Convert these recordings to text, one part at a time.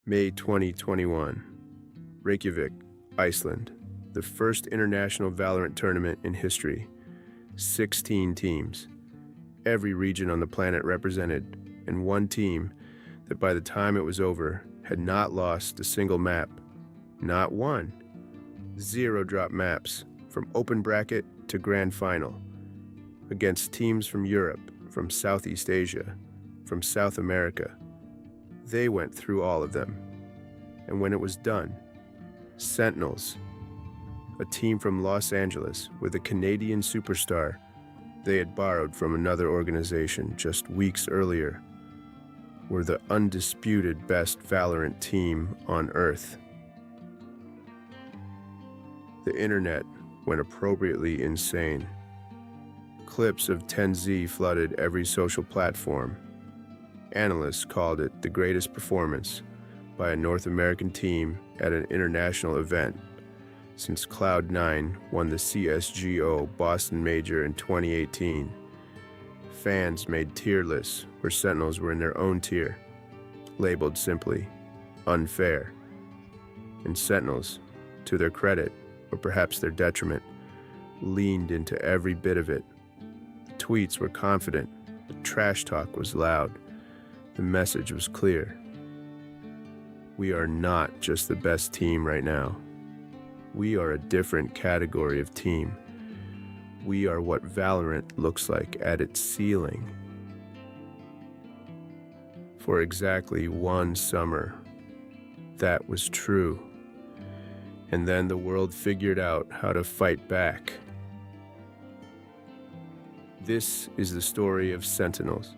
May 2021, Reykjavik, Iceland, the first international Valorant tournament in history. 16 teams, every region on the planet represented, and one team that by the time it was over had not lost a single map. Not one. 0 drop maps, from open bracket to grand final, against teams from Europe, from Southeast Asia, from South America. They went through all of them. And when it was done, Sentinels, a team from Los Angeles with a Canadian superstar they had borrowed from another organization just weeks earlier, were the undisputed best Valorant team on Earth. The internet went appropriately insane. Clips of TenZ flooded every social platform. Analysts called it the greatest performance by a North American team at an international event since Cloud9 won the CSGO Boston Major in 2018. Fans made tier lists where Sentinels were in their own tier, labeled simply unfair. And Sentinels, to their credit, or perhaps their detriment, leaned into every bit of it. The tweets were confident, the trash talk was loud, the message was clear. We are not just the best team right now. We are a different category of team. We are what Valorant looks like at its ceiling. For exactly one summer, that was true. And then the world figured out how to fight back. This is the story of Sentinels,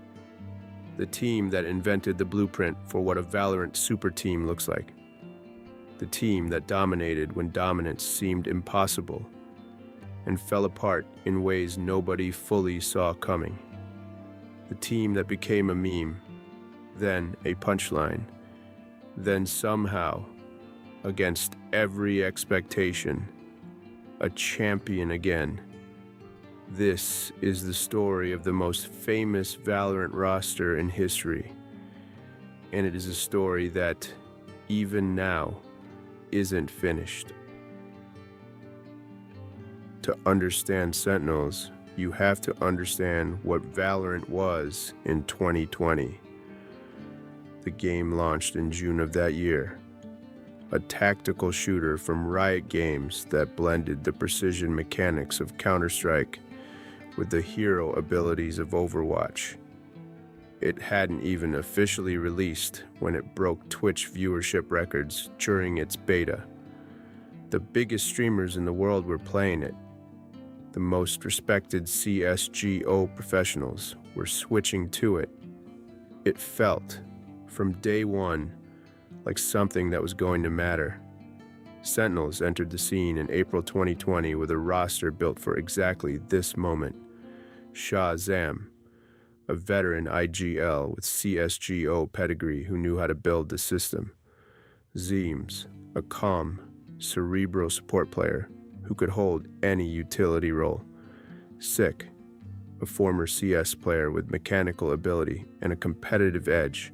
the team that invented the blueprint for what a Valorant super team looks like. The team that dominated when dominance seemed impossible and fell apart in ways nobody fully saw coming. The team that became a meme, then a punchline, then somehow, against every expectation, a champion again. This is the story of the most famous Valorant roster in history, and it is a story that, even now, isn't finished. To understand Sentinels, you have to understand what Valorant was in 2020. The game launched in June of that year, a tactical shooter from Riot Games that blended the precision mechanics of Counter-Strike with the hero abilities of Overwatch. It hadn't even officially released when it broke Twitch viewership records during its beta. The biggest streamers in the world were playing it. The most respected CSGO professionals were switching to it. It felt, from day one, like something that was going to matter. Sentinels entered the scene in April 2020 with a roster built for exactly this moment. ShahZaM, a veteran IGL with CSGO pedigree who knew how to build the system. Zeams, a calm, cerebral support player who could hold any utility role. Sick, a former CS player with mechanical ability and a competitive edge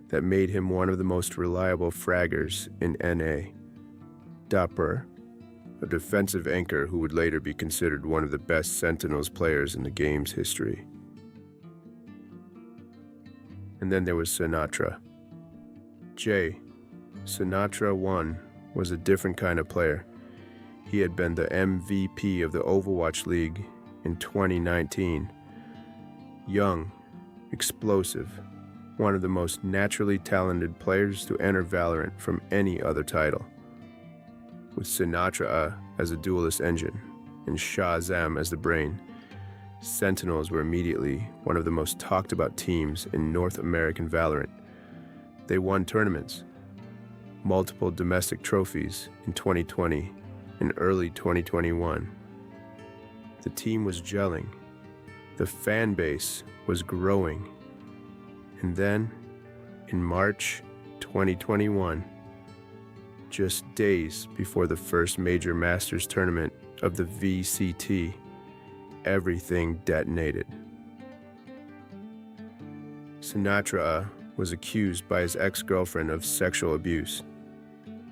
that made him one of the most reliable fraggers in NA. dapr, a defensive anchor who would later be considered one of the best Sentinels players in the game's history. And then there was Sinatra. Sinatra 1 was a different kind of player. He had been the MVP of the Overwatch League in 2019. Young, explosive, one of the most naturally talented players to enter Valorant from any other title. With Sinatra as a duelist engine and ShahZaM as the brain, Sentinels were immediately one of the most talked about teams in North American Valorant. They won tournaments, multiple domestic trophies in 2020 and early 2021. The team was gelling, the fan base was growing, and then, in March 2021, just days before the first major Masters tournament of the VCT, everything detonated. Sinatra was accused by his ex-girlfriend of sexual abuse.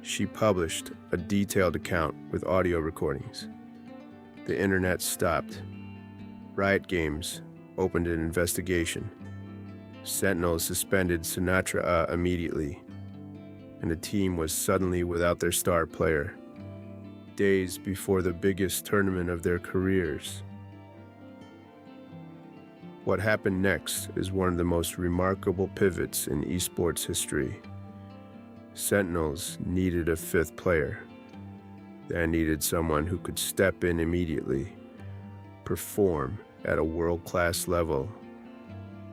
She published a detailed account with audio recordings. The internet stopped. Riot Games opened an investigation. Sentinels suspended Sinatra immediately, and the team was suddenly without their star player, days before the biggest tournament of their careers. What happened next is one of the most remarkable pivots in esports history. Sentinels needed a fifth player. They needed someone who could step in immediately, perform at a world-class level,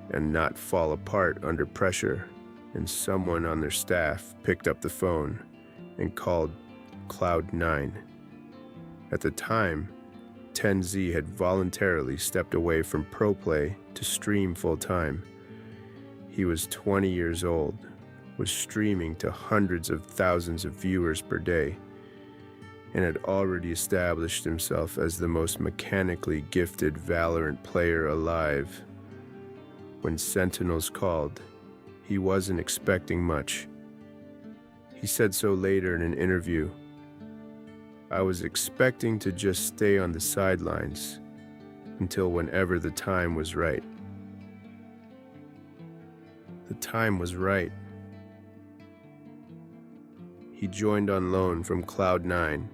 and not fall apart under pressure. And someone on their staff picked up the phone and called Cloud9. At the time, TenZ had voluntarily stepped away from pro play to stream full-time. He was 20 years old, was streaming to hundreds of thousands of viewers per day, and had already established himself as the most mechanically gifted Valorant player alive. When Sentinels called, he wasn't expecting much. He said so later in an interview. "I was expecting to just stay on the sidelines until whenever the time was right." The time was right. He joined on loan from Cloud9.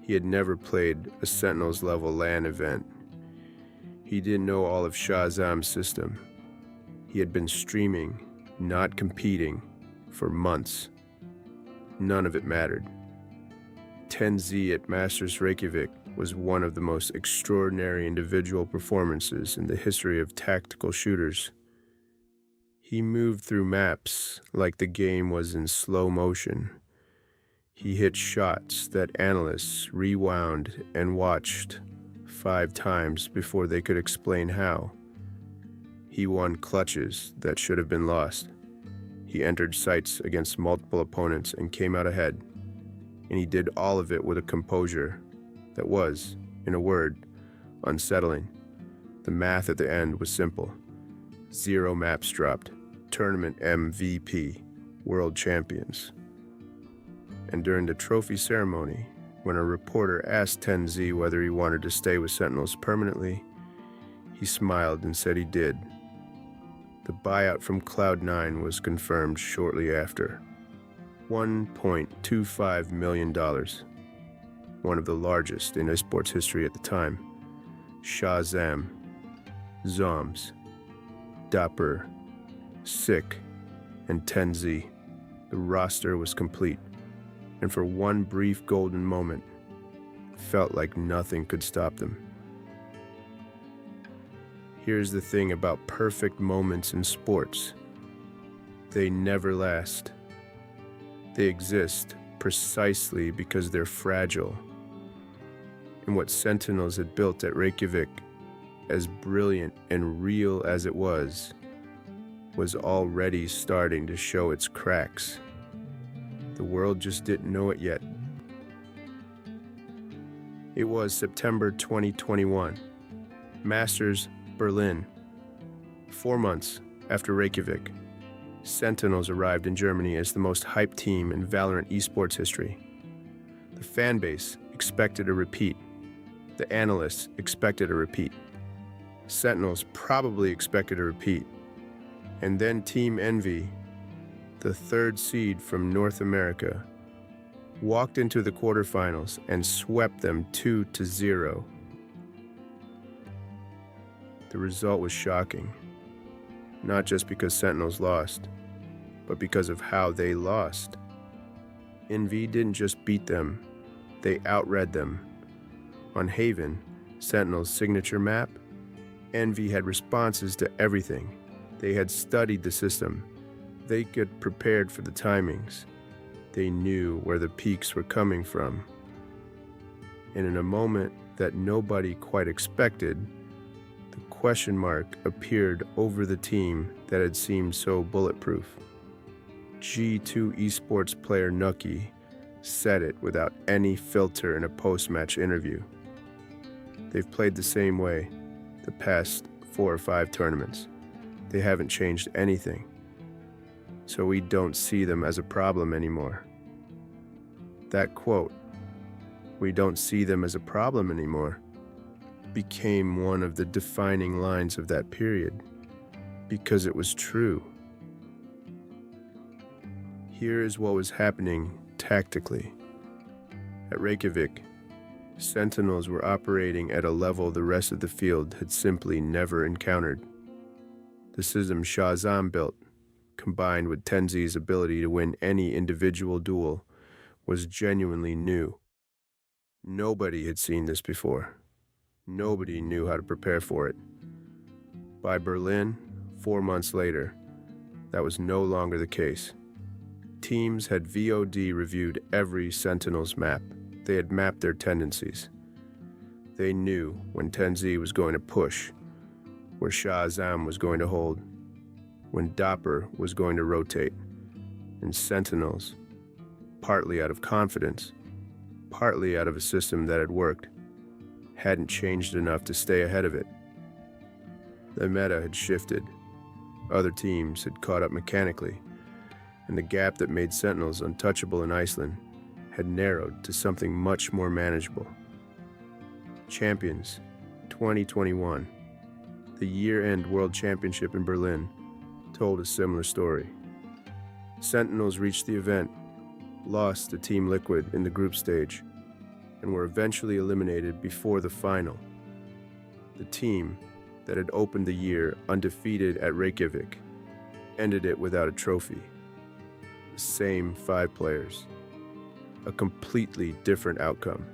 He had never played a Sentinels level LAN event. He didn't know all of ShahZaM's system. He had been streaming, not competing, for months. None of it mattered. TenZ at Masters Reykjavik was one of the most extraordinary individual performances in the history of tactical shooters. He moved through maps like the game was in slow motion. He hit shots that analysts rewound and watched 5 times before they could explain how. He won clutches that should have been lost. He entered sites against multiple opponents and came out ahead. And he did all of it with a composure that was, in a word, unsettling. The math at the end was simple. 0 maps dropped. Tournament MVP. World champions. And during the trophy ceremony, when a reporter asked TenZ whether he wanted to stay with Sentinels permanently, he smiled and said he did. The buyout from Cloud9 was confirmed shortly after. $1.25 million, one of the largest in esports history at the time. ShahZaM, zombs, dapr, Sacy, and TenZ. The roster was complete, and for one brief golden moment, it felt like nothing could stop them. Here's the thing about perfect moments in sports. They never last. They exist precisely because they're fragile. And what Sentinels had built at Reykjavik, as brilliant and real as it was already starting to show its cracks. The world just didn't know it yet. It was September 2021. Masters, Berlin. 4 months after Reykjavik, Sentinels arrived in Germany as the most hyped team in Valorant esports history. The fan base expected a repeat. The analysts expected a repeat. Sentinels probably expected a repeat. And then Team Envy, the 3rd seed from North America, walked into the quarterfinals and swept them 2-0. The result was shocking, not just because Sentinels lost, but because of how they lost. Envy didn't just beat them, they outread them. On Haven, Sentinel's signature map, Envy had responses to everything. They had studied the system. They got prepared for the timings. They knew where the peaks were coming from. And in a moment that nobody quite expected, the question mark appeared over the team that had seemed so bulletproof. G2 Esports player Nucky said it without any filter in a post-match interview. They've played the same way the past 4 or 5 tournaments. They haven't changed anything. so we don't see them as a problem anymore. That quote, "We don't see them as a problem anymore," became one of the defining lines of that period, because it was true. Here is what was happening tactically. At Reykjavik, Sentinels were operating at a level the rest of the field had simply never encountered. The system ShahZaM built, combined with TenZ's ability to win any individual duel, was genuinely new. Nobody had seen this before. Nobody knew how to prepare for it. By Berlin, 4 months later, that was no longer the case. Teams had VOD reviewed every Sentinels map. They had mapped their tendencies. They knew when TenZ was going to push, where ShahZaM was going to hold, when dapr was going to rotate, and Sentinels, partly out of confidence, partly out of a system that had worked, hadn't changed enough to stay ahead of it. The meta had shifted. Other teams had caught up mechanically, and the gap that made Sentinels untouchable in Iceland had narrowed to something much more manageable. Champions 2021, the year-end World Championship in Berlin, told a similar story. Sentinels reached the event, lost to Team Liquid in the group stage, and were eventually eliminated before the final. The team that had opened the year undefeated at Reykjavik ended it without a trophy. The same 5 players. A completely different outcome.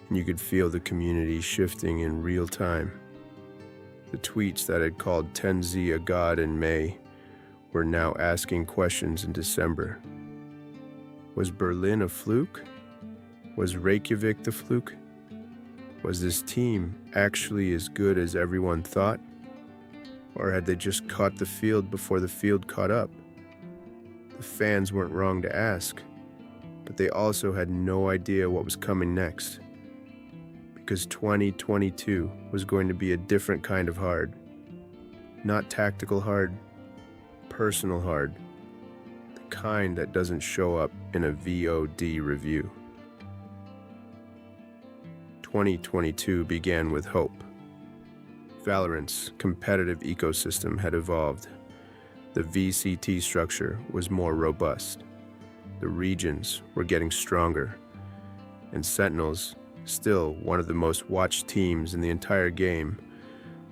And you could feel the community shifting in real time. The tweets that had called TenZ a god in May were now asking questions in December. Was Berlin a fluke? Was Reykjavik the fluke? Was this team actually as good as everyone thought? Or had they just caught the field before the field caught up? The fans weren't wrong to ask, but they also had no idea what was coming next. Because 2022 was going to be a different kind of hard. Not tactical hard, personal hard. The kind that doesn't show up in a VOD review. 2022 began with hope. Valorant's competitive ecosystem had evolved. The VCT structure was more robust. The regions were getting stronger. And Sentinels, still one of the most watched teams in the entire game,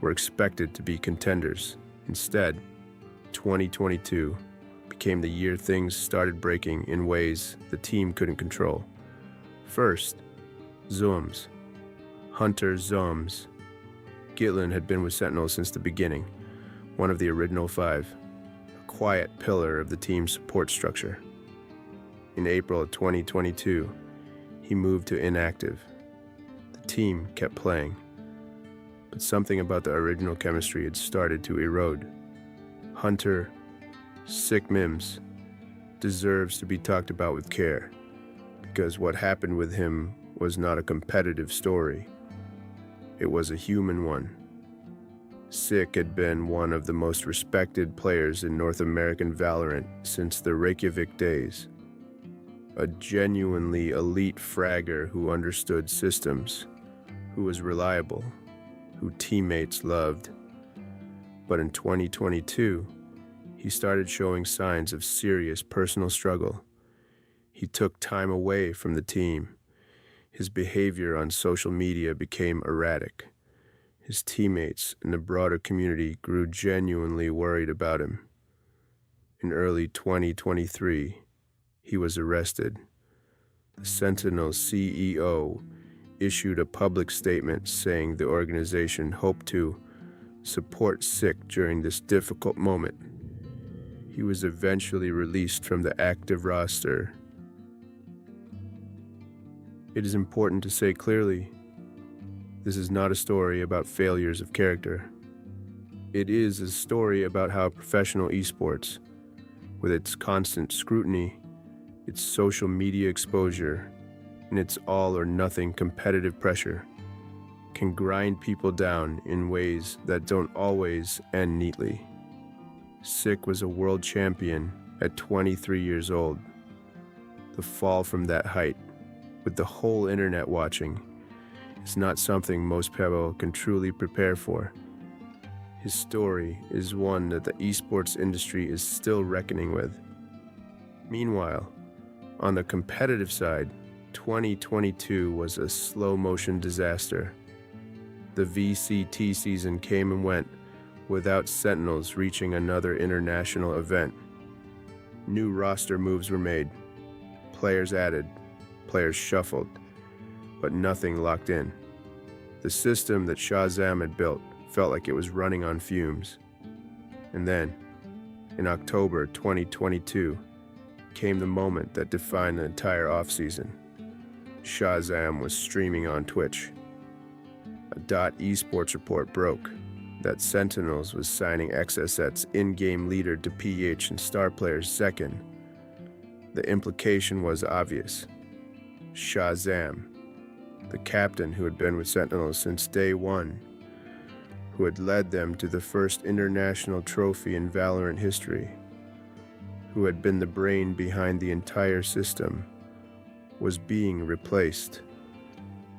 were expected to be contenders. Instead, 2022 became the year things started breaking in ways the team couldn't control. First, zombs. Hunter zombs. Gitlin had been with Sentinels since the beginning, one of the original 5. Quiet pillar of the team's support structure. In April of 2022, he moved to inactive. The team kept playing, but something about the original chemistry had started to erode. Hunter, sick mims, deserves to be talked about with care, because what happened with him was not a competitive story. It was a human one. Sick had been one of the most respected players in North American Valorant since the Reykjavik days. A genuinely elite fragger who understood systems, who was reliable, who teammates loved. But in 2022, he started showing signs of serious personal struggle. He took time away from the team. His behavior on social media became erratic. His teammates and the broader community grew genuinely worried about him. In early 2023, he was arrested. The Sentinels CEO issued a public statement saying the organization hoped to support Sick during this difficult moment. He was eventually released from the active roster. It is important to say clearly, this is not a story about failures of character. It is a story about how professional esports, with its constant scrutiny, its social media exposure, and its all-or-nothing competitive pressure, can grind people down in ways that don't always end neatly. Sick was a world champion at 23 years old. The fall from that height, with the whole internet watching, is not something most people can truly prepare for. His story is one that the esports industry is still reckoning with. Meanwhile, on the competitive side, 2022 was a slow-motion disaster. The VCT season came and went without Sentinels reaching another international event. New roster moves were made, players added, players shuffled, but nothing locked in. The system that ShahZaM had built felt like it was running on fumes. And then, in October 2022, came the moment that defined the entire offseason. ShahZaM was streaming on Twitch. A Esports report broke that Sentinels was signing XSET's in-game leader to PH and star player Zekken. The implication was obvious. ShahZaM, the captain who had been with Sentinels since day one, who had led them to the first international trophy in Valorant history, who had been the brain behind the entire system, was being replaced.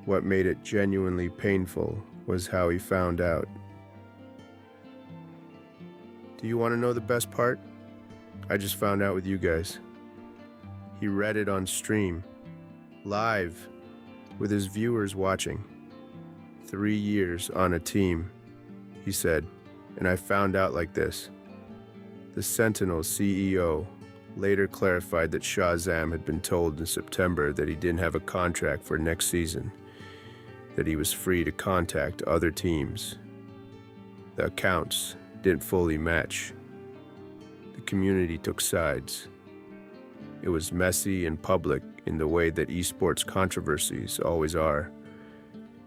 What made it genuinely painful was how he found out. Do you want to know the best part? I just found out with you guys. He read it on stream, live, with his viewers watching. 3 years on a team, he said, and I found out like this. The Sentinels CEO later clarified that ShahZaM had been told in September that he didn't have a contract for next season, that he was free to contact other teams. The accounts didn't fully match. The community took sides. It was messy and public in the way that esports controversies always are.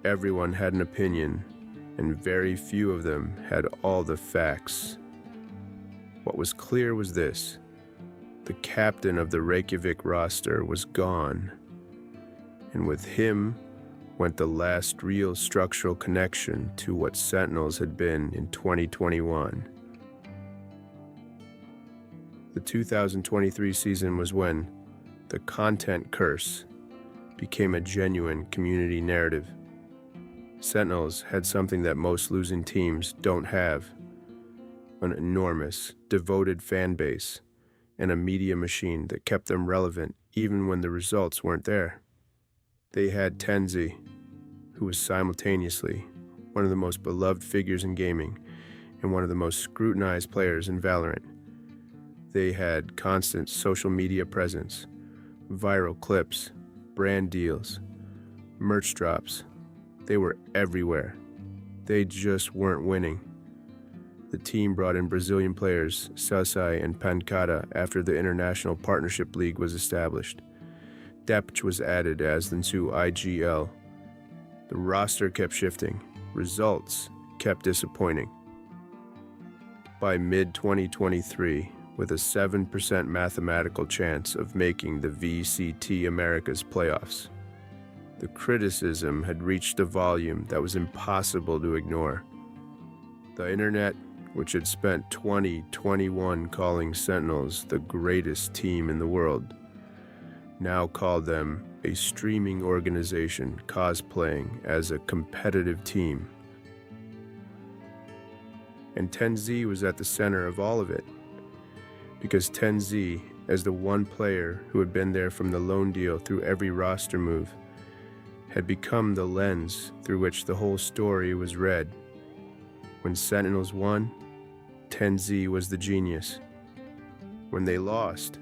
Everyone had an opinion, and very few of them had all the facts. What was clear was this: the captain of the Reykjavik roster was gone, and with him went the last real structural connection to what Sentinels had been in 2021. The 2023 season was when the content curse became a genuine community narrative. Sentinels had something that most losing teams don't have: an enormous, devoted fan base and a media machine that kept them relevant even when the results weren't there. They had TenZ, who was simultaneously one of the most beloved figures in gaming and one of the most scrutinized players in Valorant. They had constant social media presence, viral clips, brand deals, merch drops. They were everywhere. They just weren't winning. The team brought in Brazilian players Sacy and Pancada after the International Partnership League was established. Dapr was added as the new IGL. The roster kept shifting. Results kept disappointing. By mid-2023, with a 7% mathematical chance of making the VCT Americas playoffs, the criticism had reached a volume that was impossible to ignore. The internet, which had spent 2021 calling Sentinels the greatest team in the world, now called them a streaming organization cosplaying as a competitive team. And TenZ was at the center of all of it, because TenZ, as the one player who had been there from the loan deal through every roster move, had become the lens through which the whole story was read. When Sentinels won, TenZ was the genius. When they lost,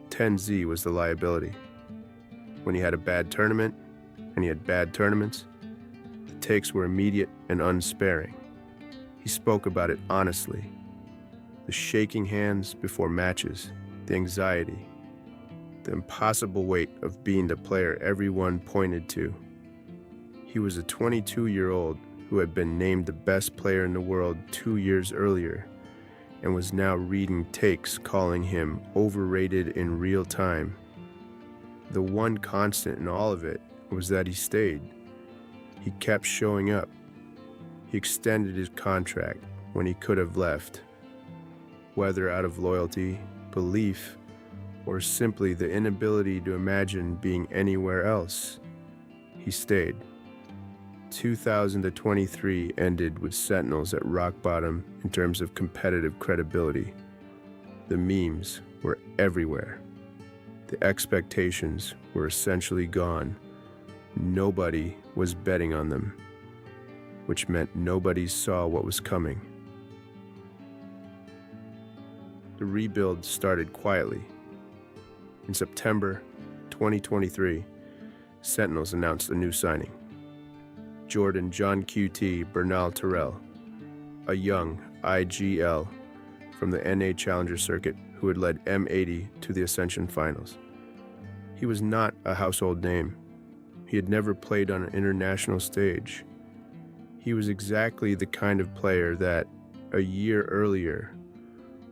TenZ was the liability. When he had a bad tournament, and he had bad tournaments, the takes were immediate and unsparing. He spoke about it honestly. The shaking hands before matches, the anxiety, the impossible weight of being the player everyone pointed to. He was a 22-year-old who had been named the best player in the world 2 years earlier and was now reading takes calling him overrated in real time. The one constant in all of it was that he stayed. He kept showing up. He extended his contract when he could have left. whether out of loyalty, belief, or simply the inability to imagine being anywhere else, he stayed. 2023 ended with Sentinels at rock bottom in terms of competitive credibility. The memes were everywhere. The expectations were essentially gone. Nobody was betting on them, which meant nobody saw what was coming. The rebuild started quietly. In September 2023, Sentinels announced a new signing. Jordan johnqt Bernal Terrell, a young IGL from the NA Challenger circuit who had led M80 to the Ascension Finals. He was not a household name. He had never played on an international stage. He was exactly the kind of player that, a year earlier,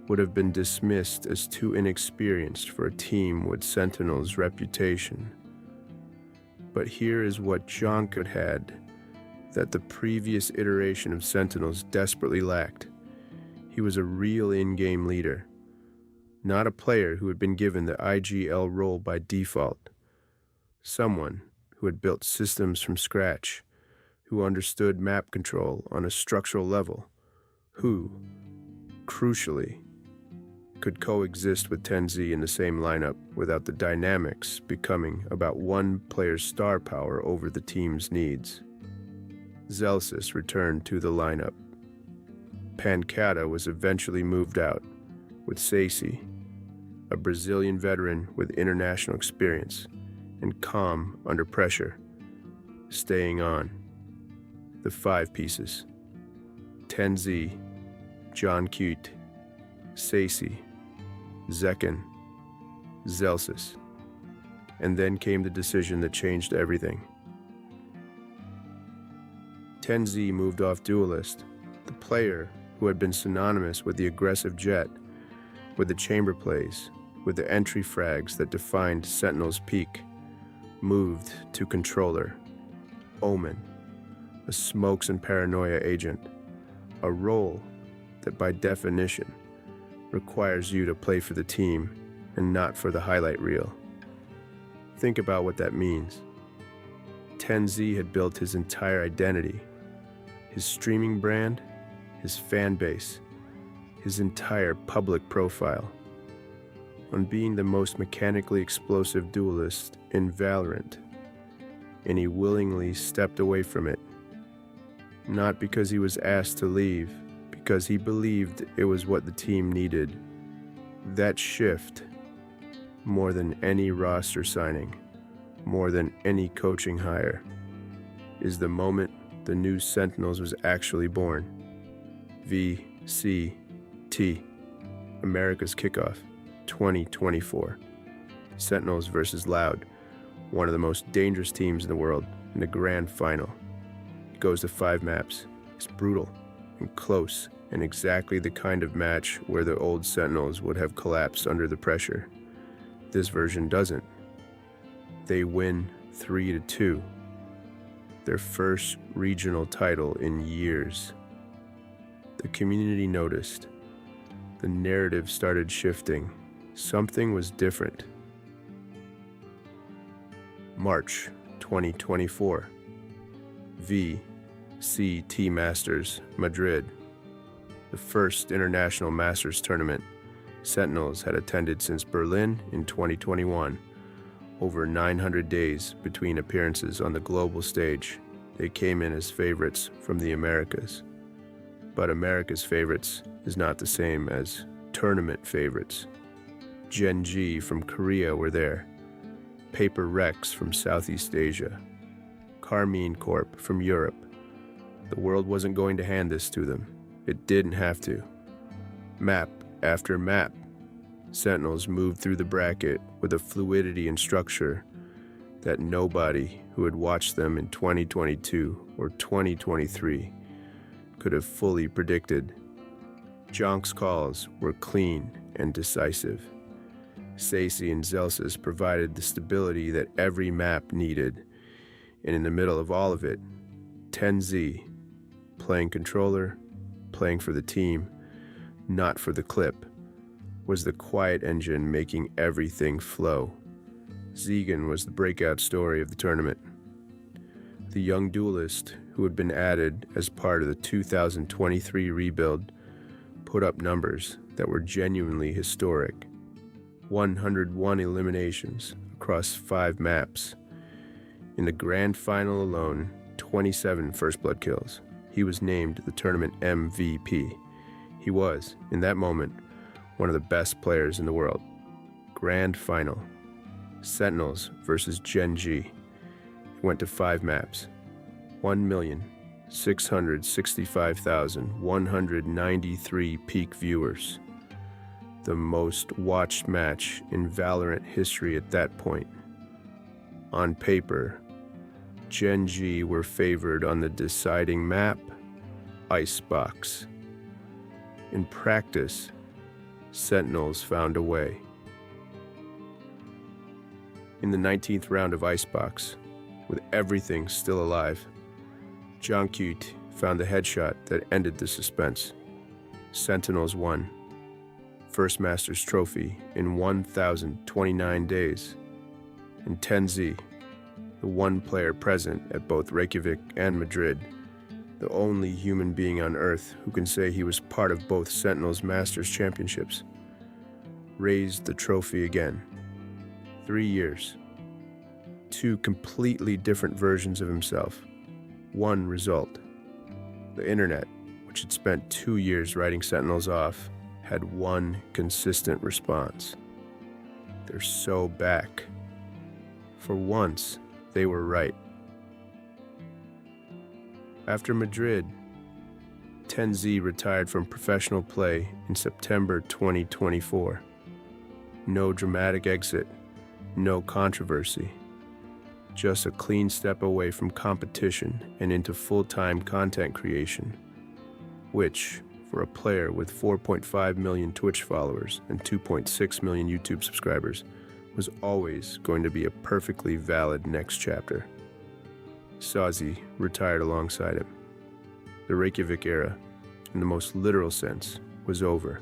would have been dismissed as too inexperienced for a team with Sentinels' reputation. But here is what johnqt had that the previous iteration of Sentinels desperately lacked. He was a real in-game leader, not a player who had been given the IGL role by default. Someone who had built systems from scratch, who understood map control on a structural level, who, crucially, could coexist with TenZ in the same lineup without the dynamics becoming about one player's star power over the team's needs. Zellsis returned to the lineup. Pancada was eventually moved out, with Sacy, a Brazilian veteran with international experience and calm under pressure, staying on. The 5 pieces: TenZ, johnqt, Sacy, zekken, Zellsis. And then came the decision that changed everything. TenZ moved off Duelist, the player who had been synonymous with the aggressive jet, with the chamber plays, with the entry frags that defined Sentinel's peak, moved to Controller, Omen, a smokes and paranoia agent, a role that by definition requires you to play for the team and not for the highlight reel. Think about what that means. TenZ had built his entire identity, his streaming brand, his fan base, his entire public profile, on being the most mechanically explosive duelist in Valorant, and he willingly stepped away from it, not because he was asked to leave, because he believed it was what the team needed. That shift, more than any roster signing, more than any coaching hire, is the moment the new Sentinels was actually born. VCT, America's Kickoff, 2024. Sentinels versus Loud, one of the most dangerous teams in the world, in the grand final. It goes to 5 maps. It's brutal and close, and exactly the kind of match where the old Sentinels would have collapsed under the pressure. This version doesn't. They win 3-2. Their first regional title in years. The community noticed. The narrative started shifting. Something was different. March 2024. VCT Masters, Madrid. The first international Masters tournament Sentinels had attended since Berlin in 2021. Over 900 days between appearances on the global stage, they came in as favorites from the Americas. But America's favorites is not the same as tournament favorites. Gen G from Korea were there, Paper Rex from Southeast Asia, Carmine Corp from Europe. The world wasn't going to hand this to them. It didn't have to. Map after map, Sentinels moved through the bracket with a fluidity and structure that nobody who had watched them in 2022 or 2023 could have fully predicted. johnqt's calls were clean and decisive. Sacy and Zellsis provided the stability that every map needed, and in the middle of all of it, TenZ, playing controller, playing for the team, not for the clip. was the quiet engine making everything flow. Zekken was the breakout story of the tournament. The young duelist, who had been added as part of the 2023 rebuild, put up numbers that were genuinely historic. 101 eliminations across 5 maps. In the grand final alone, 27 first blood kills. He was named the tournament MVP. He was, in that moment, one of the best players in the world. Grand final. Sentinels versus TenZ. It went to 5 maps. 1,665,193 peak viewers. The most watched match in Valorant history at that point. On paper, TenZ were favored on the deciding map, Icebox. In practice, Sentinels found a way. In the 19th round of Icebox, with everything still alive, johnqt found the headshot that ended the suspense. Sentinels won. First Masters trophy in 1,029 days. And TenZ, the one player present at both Reykjavik and Madrid, the only human being on Earth who can say he was part of both Sentinels Masters championships, raised the trophy again. 3 years. 2 completely different versions of himself. One result. The internet, which had spent 2 years writing Sentinels off, had one consistent response. They're so back. For once, they were right. After Madrid, TenZ retired from professional play in September 2024. No dramatic exit, no controversy. Just a clean step away from competition and into full-time content creation, which, for a player with 4.5 million Twitch followers and 2.6 million YouTube subscribers, was always going to be a perfectly valid next chapter. Sacy retired alongside him. The Reykjavik era, in the most literal sense, was over.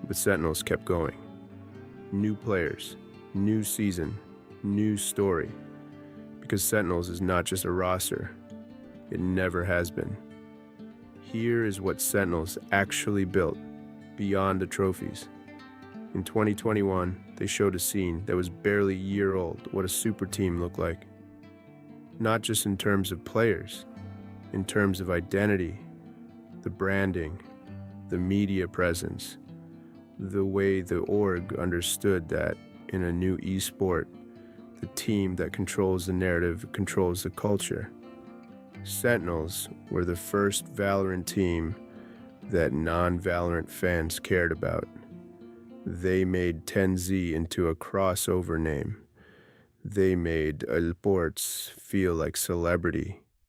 But Sentinels kept going. New players, new season, new story. Because Sentinels is not just a roster. It never has been. Here is what Sentinels actually built, beyond the trophies. In 2021, they showed a scene that was barely a year old what a super team looked like. Not just in terms of players, in terms of identity, the branding, the media presence, the way the org understood that in a new esport, the team that controls the narrative controls the culture. Sentinels were the first Valorant team that non-Valorant fans cared about. They made TenZ into a crossover name. They made Esports feel like celebrity.